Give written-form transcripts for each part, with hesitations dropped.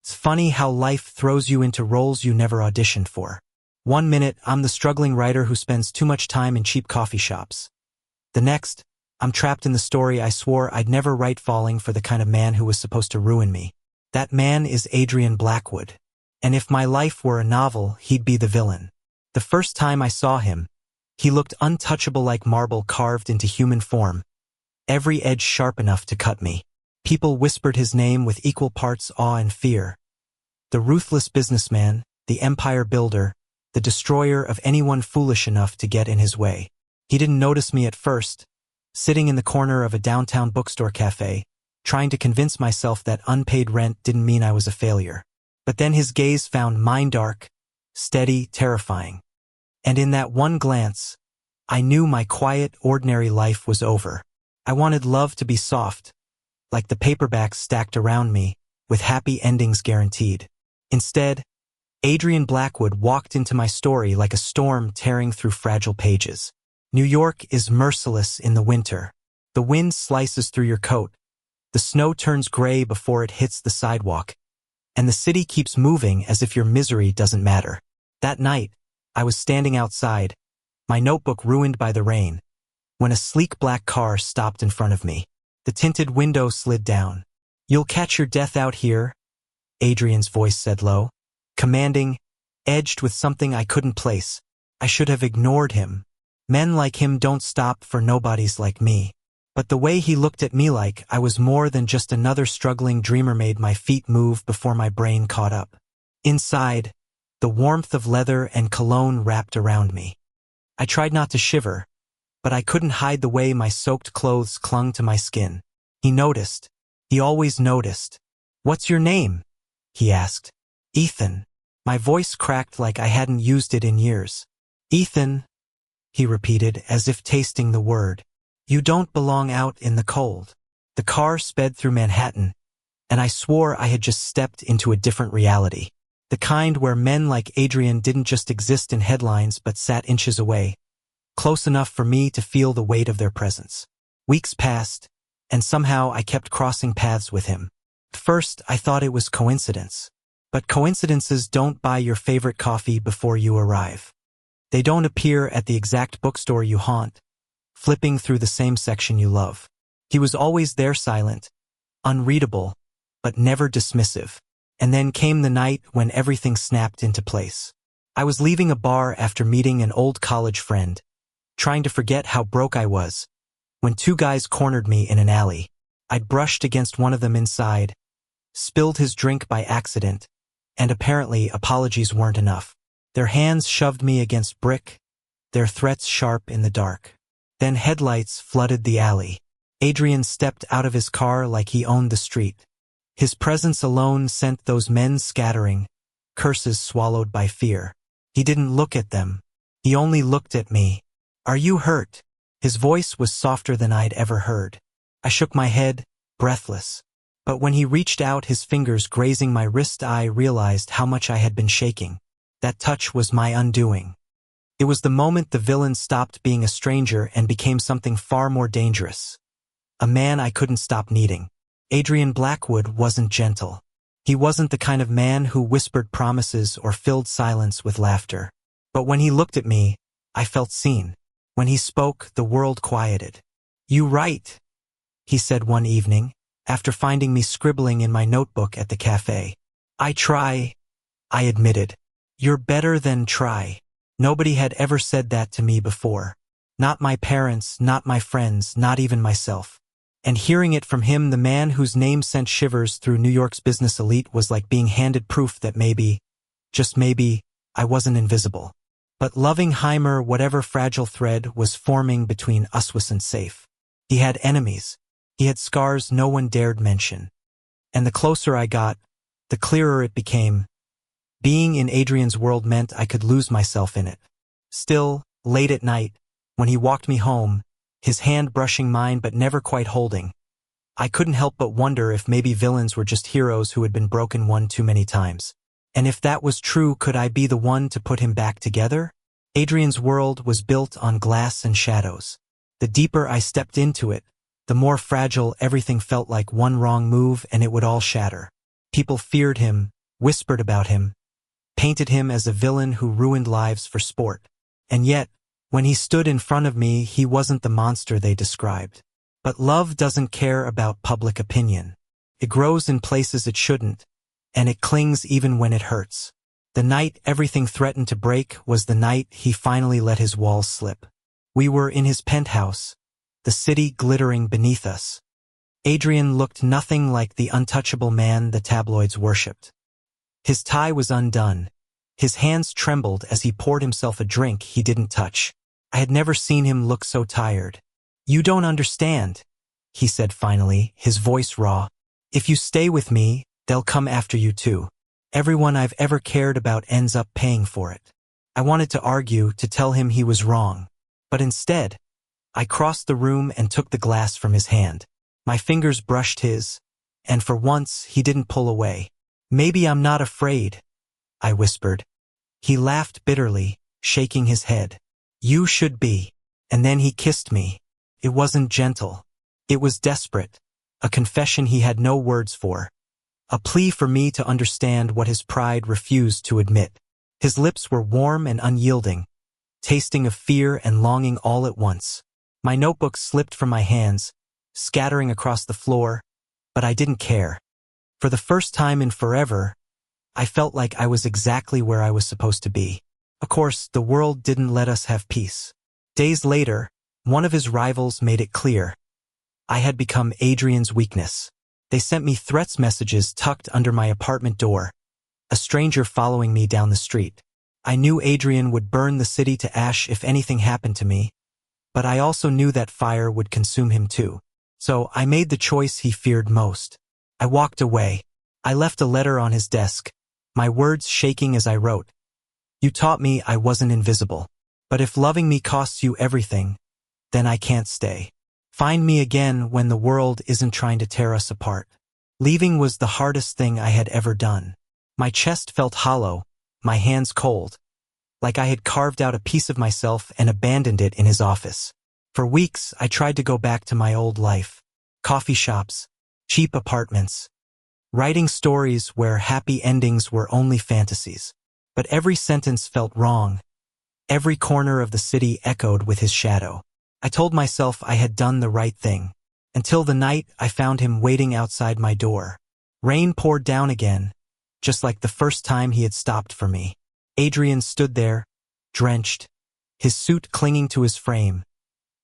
It's funny how life throws you into roles you never auditioned for. One minute, I'm the struggling writer who spends too much time in cheap coffee shops. The next, I'm trapped in the story I swore I'd never write, falling for the kind of man who was supposed to ruin me. That man is Adrian Blackwood. And if my life were a novel, he'd be the villain. The first time I saw him, he looked untouchable, like marble carved into human form, every edge sharp enough to cut me. People whispered his name with equal parts awe and fear. The ruthless businessman, the empire builder, the destroyer of anyone foolish enough to get in his way. He didn't notice me at first, sitting in the corner of a downtown bookstore cafe, trying to convince myself that unpaid rent didn't mean I was a failure. But then his gaze found mine, dark, steady, terrifying. And in that one glance, I knew my quiet, ordinary life was over. I wanted love to be soft, like the paperbacks stacked around me, with happy endings guaranteed. Instead, Adrian Blackwood walked into my story like a storm tearing through fragile pages. New York is merciless in the winter. The wind slices through your coat, the snow turns gray before it hits the sidewalk, and the city keeps moving as if your misery doesn't matter. That night, I was standing outside, my notebook ruined by the rain, when a sleek black car stopped in front of me. The tinted window slid down. "You'll catch your death out here," Adrian's voice said low, commanding, edged with something I couldn't place. I should have ignored him. Men like him don't stop for nobodies like me. But the way he looked at me like I was more than just another struggling dreamer made my feet move before my brain caught up. Inside, the warmth of leather and cologne wrapped around me. I tried not to shiver, but I couldn't hide the way my soaked clothes clung to my skin. He noticed. He always noticed. "What's your name?" he asked. "Ethan." My voice cracked like I hadn't used it in years. "Ethan," he repeated, as if tasting the word. "You don't belong out in the cold." The car sped through Manhattan, and I swore I had just stepped into a different reality. The kind where men like Adrian didn't just exist in headlines but sat inches away, close enough for me to feel the weight of their presence. Weeks passed, and somehow I kept crossing paths with him. At first, I thought it was coincidence. But coincidences don't buy your favorite coffee before you arrive. They don't appear at the exact bookstore you haunt, flipping through the same section you love. He was always there, silent, unreadable, but never dismissive. And then came the night when everything snapped into place. I was leaving a bar after meeting an old college friend, trying to forget how broke I was, when two guys cornered me in an alley. I'd brushed against one of them inside, spilled his drink by accident, and apparently apologies weren't enough. Their hands shoved me against brick, their threats sharp in the dark. Then headlights flooded the alley. Adrian stepped out of his car like he owned the street. His presence alone sent those men scattering, curses swallowed by fear. He didn't look at them. He only looked at me. "Are you hurt?" His voice was softer than I'd ever heard. I shook my head, breathless. But when he reached out, his fingers grazing my wrist, I realized how much I had been shaking. That touch was my undoing. It was the moment the villain stopped being a stranger and became something far more dangerous. A man I couldn't stop needing. Adrian Blackwood wasn't gentle. He wasn't the kind of man who whispered promises or filled silence with laughter. But when he looked at me, I felt seen. When he spoke, the world quieted. "You write," he said one evening, after finding me scribbling in my notebook at the cafe. "I try," I admitted. "You're better than try." Nobody had ever said that to me before. Not my parents, not my friends, not even myself. And hearing it from him, the man whose name sent shivers through New York's business elite, was like being handed proof that maybe, just maybe, I wasn't invisible. But loving Heimer, whatever fragile thread was forming between us wasn't safe. He had enemies. He had scars no one dared mention. And the closer I got, the clearer it became. Being in Adrian's world meant I could lose myself in it. Still, late at night, when he walked me home, his hand brushing mine but never quite holding, I couldn't help but wonder if maybe villains were just heroes who had been broken one too many times. And if that was true, could I be the one to put him back together? Adrian's world was built on glass and shadows. The deeper I stepped into it, the more fragile everything felt. Like one wrong move and it would all shatter. People feared him, whispered about him, painted him as a villain who ruined lives for sport. And yet, when he stood in front of me, he wasn't the monster they described. But love doesn't care about public opinion. It grows in places it shouldn't, and it clings even when it hurts. The night everything threatened to break was the night he finally let his walls slip. We were in his penthouse, the city glittering beneath us. Adrian looked nothing like the untouchable man the tabloids worshipped. His tie was undone. His hands trembled as he poured himself a drink he didn't touch. I had never seen him look so tired. "You don't understand," he said finally, his voice raw. "If you stay with me, they'll come after you too. Everyone I've ever cared about ends up paying for it." I wanted to argue, to tell him he was wrong. But instead, I crossed the room and took the glass from his hand. My fingers brushed his, and for once he didn't pull away. "Maybe I'm not afraid," I whispered. He laughed bitterly, shaking his head. "You should be." And then he kissed me. It wasn't gentle. It was desperate, a confession he had no words for, a plea for me to understand what his pride refused to admit. His lips were warm and unyielding, tasting of fear and longing all at once. My notebook slipped from my hands, scattering across the floor, but I didn't care. For the first time in forever, I felt like I was exactly where I was supposed to be. Of course, the world didn't let us have peace. Days later, one of his rivals made it clear. I had become Adrian's weakness. They sent me threats messages tucked under my apartment door, a stranger following me down the street. I knew Adrian would burn the city to ash if anything happened to me, but I also knew that fire would consume him too. So I made the choice he feared most. I walked away. I left a letter on his desk, my words shaking as I wrote. "You taught me I wasn't invisible. But if loving me costs you everything, then I can't stay. Find me again when the world isn't trying to tear us apart." Leaving was the hardest thing I had ever done. My chest felt hollow, my hands cold, like I had carved out a piece of myself and abandoned it in his office. For weeks, I tried to go back to my old life. Coffee shops, cheap apartments, writing stories where happy endings were only fantasies. But every sentence felt wrong. Every corner of the city echoed with his shadow. I told myself I had done the right thing, until the night I found him waiting outside my door. Rain poured down again, just like the first time he had stopped for me. Adrian stood there, drenched, his suit clinging to his frame,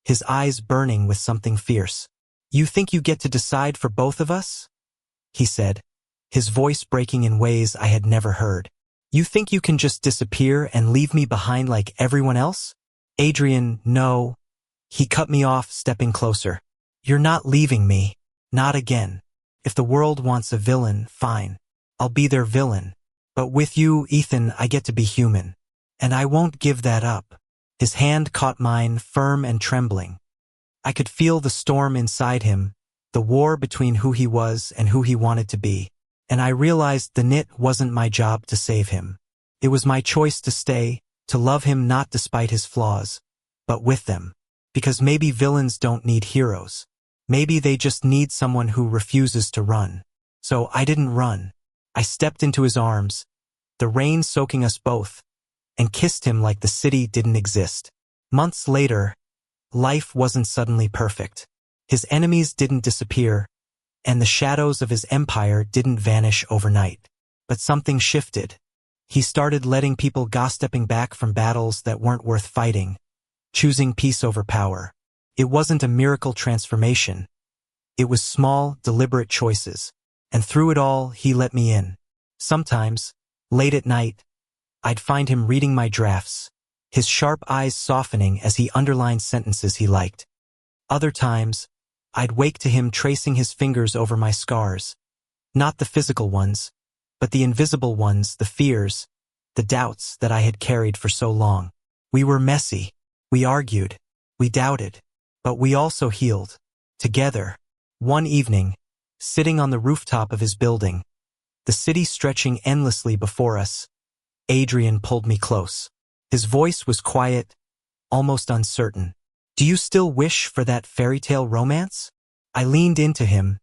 his eyes burning with something fierce. "You think you get to decide for both of us?" he said, his voice breaking in ways I had never heard. "You think you can just disappear and leave me behind like everyone else?" "Adrian, no." He cut me off, stepping closer. "You're not leaving me. Not again. If the world wants a villain, fine. I'll be their villain. But with you, Ethan, I get to be human. And I won't give that up." His hand caught mine, firm and trembling. I could feel the storm inside him, the war between who he was and who he wanted to be. And I realized the knit wasn't my job to save him. It was my choice to stay, to love him not despite his flaws, but with them. Because maybe villains don't need heroes. Maybe they just need someone who refuses to run. So I didn't run. I stepped into his arms, the rain soaking us both, and kissed him like the city didn't exist. Months later, life wasn't suddenly perfect. His enemies didn't disappear, and the shadows of his empire didn't vanish overnight. But something shifted. He started letting people gossiping back from battles that weren't worth fighting, choosing peace over power. It wasn't a miracle transformation. It was small, deliberate choices. And through it all, he let me in. Sometimes, late at night, I'd find him reading my drafts, his sharp eyes softening as he underlined sentences he liked. Other times, I'd wake to him tracing his fingers over my scars. Not the physical ones, but the invisible ones, the fears, the doubts that I had carried for so long. We were messy. We argued. We doubted. But we also healed. Together. One evening, sitting on the rooftop of his building, the city stretching endlessly before us, Adrian pulled me close. His voice was quiet, almost uncertain. "Do you still wish for that fairy tale romance?" I leaned into him,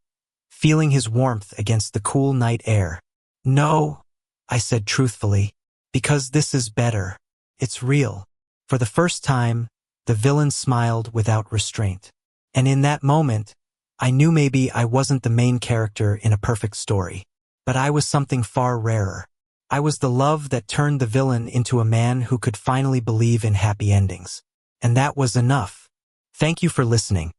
feeling his warmth against the cool night air. "No," I said truthfully. Because this is better. It's real. For the first time, the villain smiled without restraint. And in that moment, I knew maybe I wasn't the main character in a perfect story. But I was something far rarer. I was the love that turned the villain into a man who could finally believe in happy endings. And that was enough. Thank you for listening.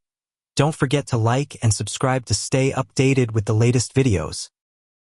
Don't forget to like and subscribe to stay updated with the latest videos.